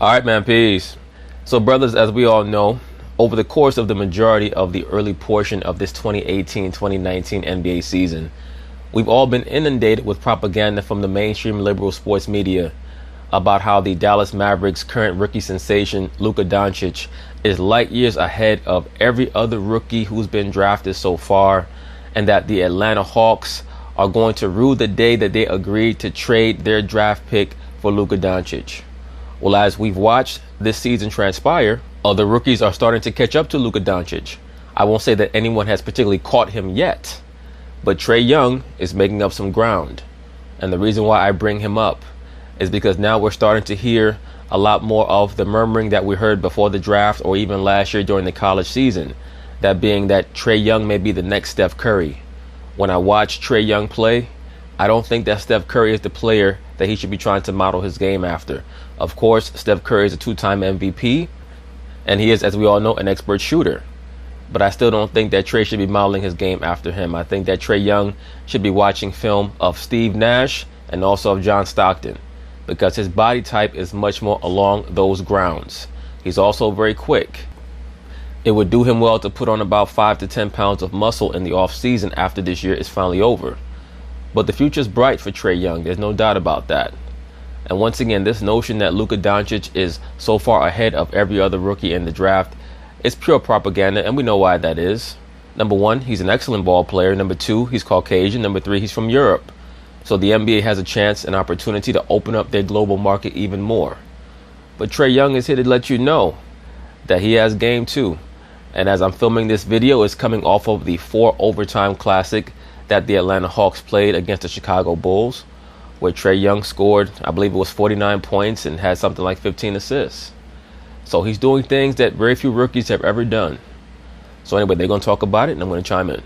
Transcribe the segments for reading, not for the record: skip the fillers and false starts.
Alright, man, peace. So, brothers, as we all know, over the course of the majority of the early portion of this 2018-2019 NBA season, we've all been inundated with propaganda from the mainstream liberal sports media about how the Dallas Mavericks' current rookie sensation, Luka Doncic, is light years ahead of every other rookie who's been drafted so far, and that the Atlanta Hawks are going to rue the day that they agreed to trade their draft pick for Luka Doncic. Well, as we've watched this season transpire, other rookies are starting to catch up to Luka Doncic. I won't say that anyone has particularly caught him yet, but Trae Young is making up some ground. And the reason why I bring him up is because now we're starting to hear a lot more of the murmuring that we heard before the draft or even last year during the college season. That being that Trae Young may be the next Steph Curry. When I watch Trae Young play, I don't think that Steph Curry is the player that he should be trying to model his game after. Of course, Steph Curry is a two-time MVP, and he is, as we all know, an expert shooter. But I still don't think that Trae should be modeling his game after him. I think that Trae Young should be watching film of Steve Nash and also of John Stockton, because his body type is much more along those grounds. He's also very quick. It would do him well to put on about 5 to 10 pounds of muscle in the offseason after this year is finally over. But the future's bright for Trae Young. There's no doubt about that. And once again, this notion that Luka Doncic is so far ahead of every other rookie in the draft is pure propaganda, and we know why that is. Number one, he's an excellent ball player. Number two, he's Caucasian. Number three, he's from Europe. So the NBA has a chance, an opportunity to open up their global market even more. But Trae Young is here to let you know that he has game too. And as I'm filming this video, it's coming off of the 4 overtime classic that the Atlanta Hawks played against the Chicago Bulls, where Trae Young scored, I believe it was 49 points and had something like 15 assists. So he's doing things that very few rookies have ever done. So anyway, they're going to talk about it, and I'm going to chime in.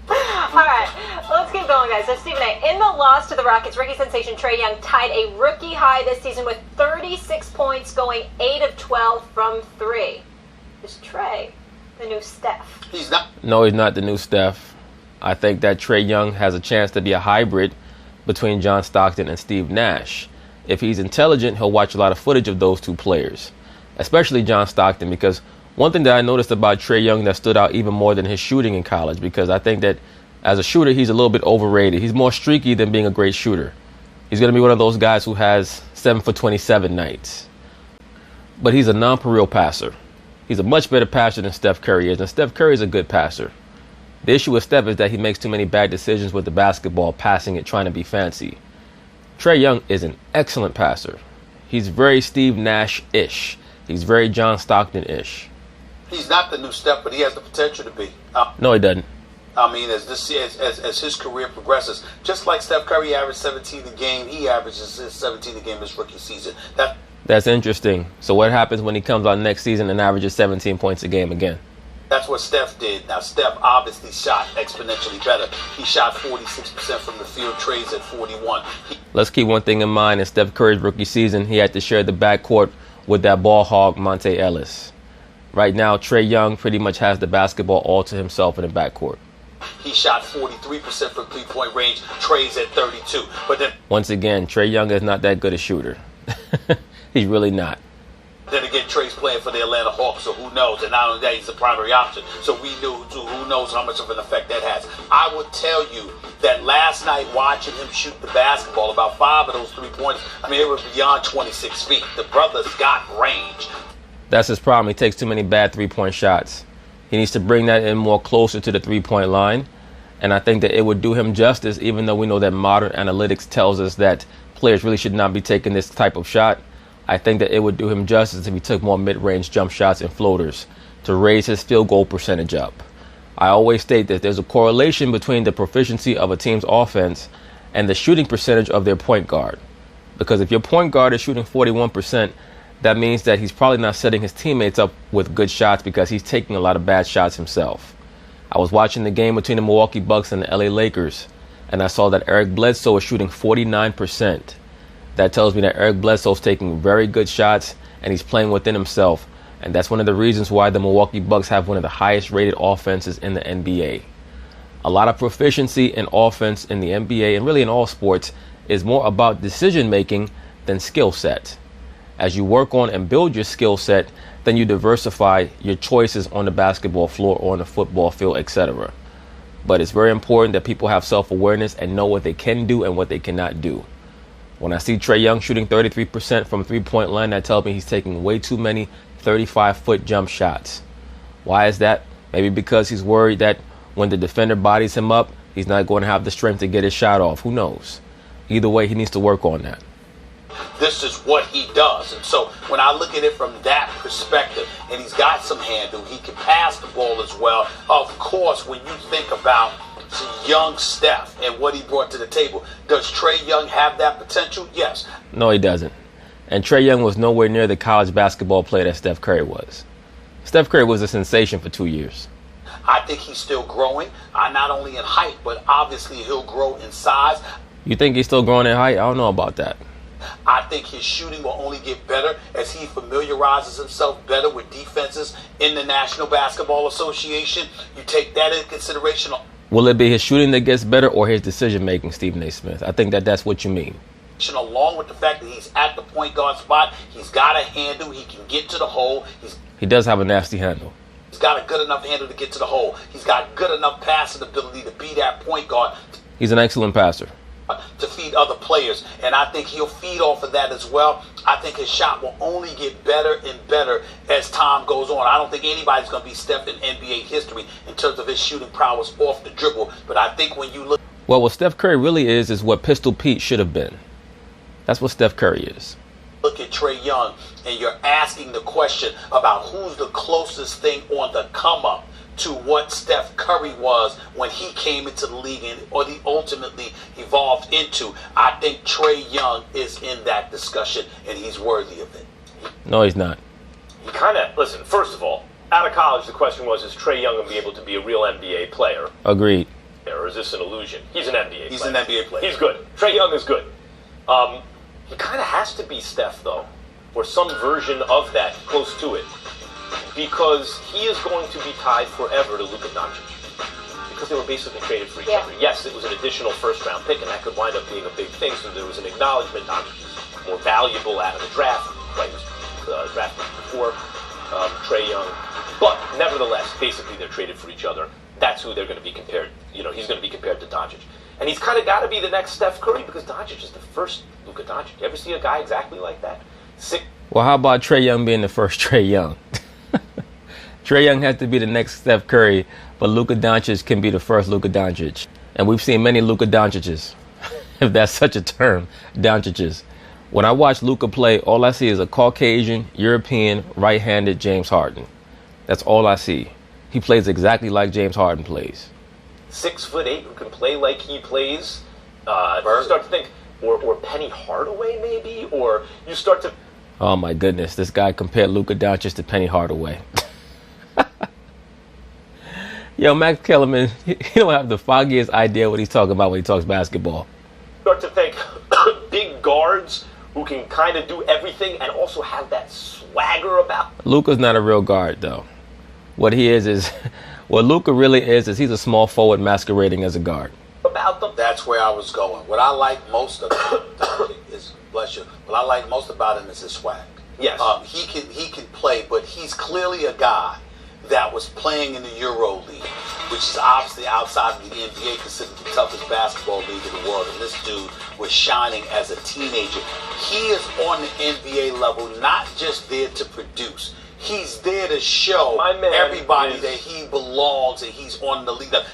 All right, let's keep going, guys. So Stephen A., in the loss to the Rockets, rookie sensation Trae Young tied a rookie high this season with 36 points, going 8 of 12 from 3. Is Trae the new Steph? He's not. No, he's not the new Steph. I think that Trae Young has a chance to be a hybrid between John Stockton and Steve Nash. If he's intelligent, he'll watch a lot of footage of those two players, especially John Stockton, because one thing that I noticed about Trae Young that stood out even more than his shooting in college, because I think that as a shooter, he's a little bit overrated. He's more streaky than being a great shooter. He's going to be one of those guys who has 7 for 27 nights. But he's a non-for-real passer. He's a much better passer than Steph Curry is, and Steph Curry is a good passer. The issue with Steph is that he makes too many bad decisions with the basketball, passing it, trying to be fancy. Trae Young is an excellent passer. He's very Steve Nash-ish. He's very John Stockton-ish. He's not the new Steph, but he has the potential to be. No, he doesn't. I mean, as his career progresses, just like Steph Curry averaged 17 a game, he averages 17 a game this rookie season. That's interesting. So what happens when he comes out next season and averages 17 points a game again? That's what Steph did. Now, Steph obviously shot exponentially better. He shot 46% from the field, Trae's at 41. Let's keep one thing in mind. In Steph Curry's rookie season, he had to share the backcourt with that ball hog, Monte Ellis. Right now, Trae Young pretty much has the basketball all to himself in the backcourt. He shot 43% from three-point range. Trae's at 32. But then, once again, Trae Young is not that good a shooter. He's really not. Then again, Trae's playing for the Atlanta Hawks, so who knows? And not only that, he's the primary option. So who knows how much of an effect that has. I would tell you that last night, watching him shoot the basketball, about 5 of those 3-pointers, I mean, it was beyond 26 feet. The brother's got range. That's his problem. He takes too many bad 3-point shots. He needs to bring that in more closer to the 3-point line. And I think that it would do him justice, even though we know that modern analytics tells us that players really should not be taking this type of shot. I think that it would do him justice if he took more mid-range jump shots and floaters to raise his field goal percentage up. I always state that there's a correlation between the proficiency of a team's offense and the shooting percentage of their point guard. Because if your point guard is shooting 41%, that means that he's probably not setting his teammates up with good shots because he's taking a lot of bad shots himself. I was watching the game between the Milwaukee Bucks and the LA Lakers, and I saw that Eric Bledsoe is shooting 49%. That tells me that Eric Bledsoe's taking very good shots and he's playing within himself. And that's one of the reasons why the Milwaukee Bucks have one of the highest rated offenses in the NBA. A lot of proficiency in offense in the NBA and really in all sports is more about decision making than skill set. As you work on and build your skill set, then you diversify your choices on the basketball floor or on the football field, etc. But it's very important that people have self-awareness and know what they can do and what they cannot do. When I see Trae Young shooting 33% from three-point line, that tells me he's taking way too many 35-foot jump shots. Why is that? Maybe because he's worried that when the defender bodies him up, he's not going to have the strength to get his shot off. Who knows? Either way, he needs to work on that. This is what he does. And so when I look at it from that perspective, and he's got some handle, he can pass the ball as well. Of course, when you think about young Steph and what he brought to the table, does Trae Young have that potential? Yes. No, he doesn't. And Trae Young was nowhere near the college basketball player that Steph Curry was. Steph Curry was a sensation for 2 years. I think he's still growing, not only in height, but obviously he'll grow in size. You think he's still growing in height? I don't know about that. I think his shooting will only get better as he familiarizes himself better with defenses in the National Basketball Association. You take that into consideration. Will it be his shooting that gets better or his decision-making, Stephen A. Smith? I think that's what you mean. Along with the fact that he's at the point guard spot, he's got a handle, he can get to the hole. He does have a nasty handle. He's got a good enough handle to get to the hole. He's got good enough passing ability to be that point guard. He's an excellent passer. To feed other players, and I think he'll feed off of that as well. I think his shot will only get better and better as time goes on. I don't think anybody's going to be Steph in NBA history in terms of his shooting prowess off the dribble, but I think when you look... Well, what Steph Curry really is what Pistol Pete should have been. That's what Steph Curry is. Look at Trae Young, and you're asking the question about who's the closest thing on the come-up to what Steph Curry was when he came into the league or he ultimately evolved into. I think Trae Young is in that discussion, and he's worthy of it. No, he's not. He kind of, listen, first of all, out of college, the question was, is Trae Young going to be able to be a real NBA player? Agreed. Or is this an illusion? He's an NBA player. He's an NBA player. He's good. Trae Young is good. He kind of has to be Steph, though, or some version of that, close to it. Because he is going to be tied forever to Luka Doncic. Because they were basically traded for each other. Yes, it was an additional first-round pick, and that could wind up being a big thing. So there was an acknowledgement Doncic is more valuable out of the draft. Right, he was drafted before Trae Young. But nevertheless, basically they're traded for each other. That's who they're going to be compared. You know, he's going to be compared to Doncic. And he's kind of got to be the next Steph Curry because Doncic is the first Luka Doncic. You ever see a guy exactly like that? Well, how about Trae Young being the first Trae Young? Trae Young has to be the next Steph Curry, but Luka Doncic can be the first Luka Doncic. And we've seen many Luka Doncic's, if that's such a term, Doncic's. When I watch Luka play, all I see is a Caucasian, European, right-handed James Harden. That's all I see. He plays exactly like James Harden plays. 6'8" who can play like he plays. You start to think, or Penny Hardaway maybe, or you start to... Oh my goodness, this guy compared Luka Doncic to Penny Hardaway. Yo, Max Kellerman, he don't have the foggiest idea what he's talking about when he talks basketball. Start to think big guards who can kind of do everything and also have that swagger about. Luka's not a real guard, though. What Luka really is he's a small forward masquerading as a guard. About them. That's where I was going. What I like most of him is, bless you, what I like most about him is his swag. Yes. He can play, but he's clearly a guy that was playing in the Euro League, which is obviously outside of the NBA, considered the toughest basketball league in the world. And this dude was shining as a teenager. He is on the NBA level, not just there to produce. He's there to show everybody that he belongs and he's on the league level.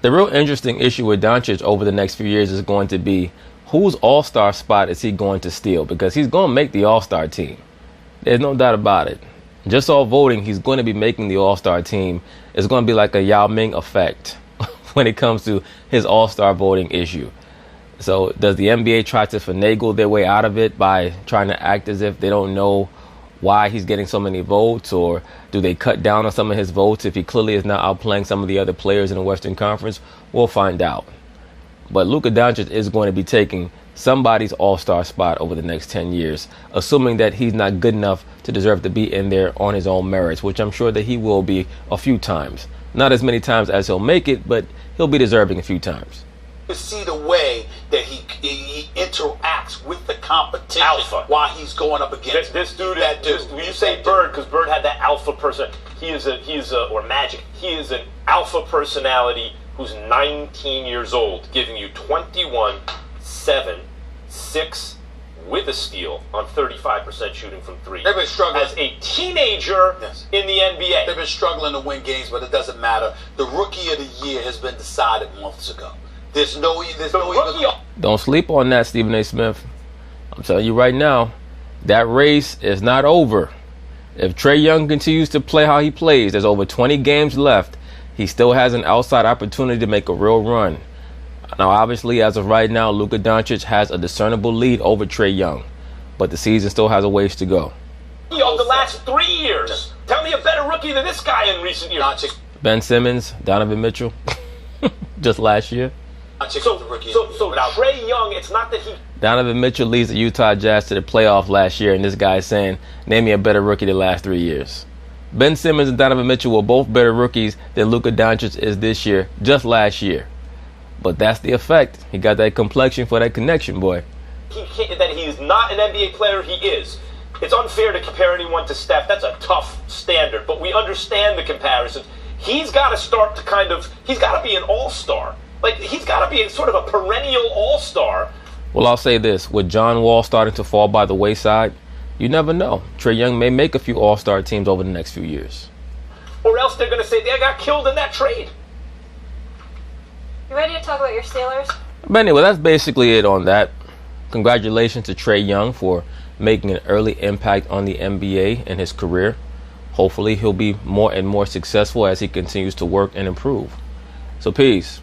The real interesting issue with Doncic over the next few years is going to be whose all-star spot is he going to steal? Because he's going to make the all-star team. There's no doubt about it. Just all voting, he's going to be making the all-star team. It's going to be like a Yao Ming effect when it comes to his all-star voting issue. So does the NBA try to finagle their way out of it by trying to act as if they don't know why he's getting so many votes, or do they cut down on some of his votes if he clearly is not outplaying some of the other players in the Western Conference? We'll find out. But Luka Doncic is going to be taking somebody's all-star spot over the next 10 years, assuming that he's not good enough to deserve to be in there on his own merits, which I'm sure that he will be a few times. Not as many times as he'll make it, but he'll be deserving a few times. You see the way that he interacts with the competition Alpha. while he's going up against This dude, that dude. when you say Bird, because Bird had that alpha person, he is or Magic. He is an alpha personality who's 19 years old, giving you 21, 7, 6 with a steal on 35% shooting from three. They've been struggling as a teenager in the NBA. They've been struggling to win games, but it doesn't matter. The Rookie of the Year has been decided months ago. There's no Don't sleep on that, Stephen A. Smith. I'm telling you right now, that race is not over. If Trae Young continues to play how he plays, there's over 20 games left. He still has an outside opportunity to make a real run. Now, obviously, as of right now, Luka Doncic has a discernible lead over Trae Young, but the season still has a ways to go. Of the last 3 years, tell me a better rookie than this guy in recent years. Ben Simmons, Donovan Mitchell, just last year. So Trae Young, it's not that he... Donovan Mitchell leads the Utah Jazz to the playoff last year, and this guy's saying, name me a better rookie the last 3 years. Ben Simmons and Donovan Mitchell were both better rookies than Luka Doncic is this year, just last year. But that's the effect. He got that complexion for that connection, boy. That he's not an NBA player, he is. It's unfair to compare anyone to Steph. That's a tough standard, but we understand the comparisons. He's got to start to he's got to be an all-star. Like, he's got to be sort of a perennial all-star. Well, I'll say this. With John Wall starting to fall by the wayside, you never know. Trae Young may make a few all-star teams over the next few years. Or else they're going to say they got killed in that trade. You ready to talk about your Steelers? But anyway, that's basically it on that. Congratulations to Trae Young for making an early impact on the NBA in his career. Hopefully, he'll be more and more successful as he continues to work and improve. So, peace.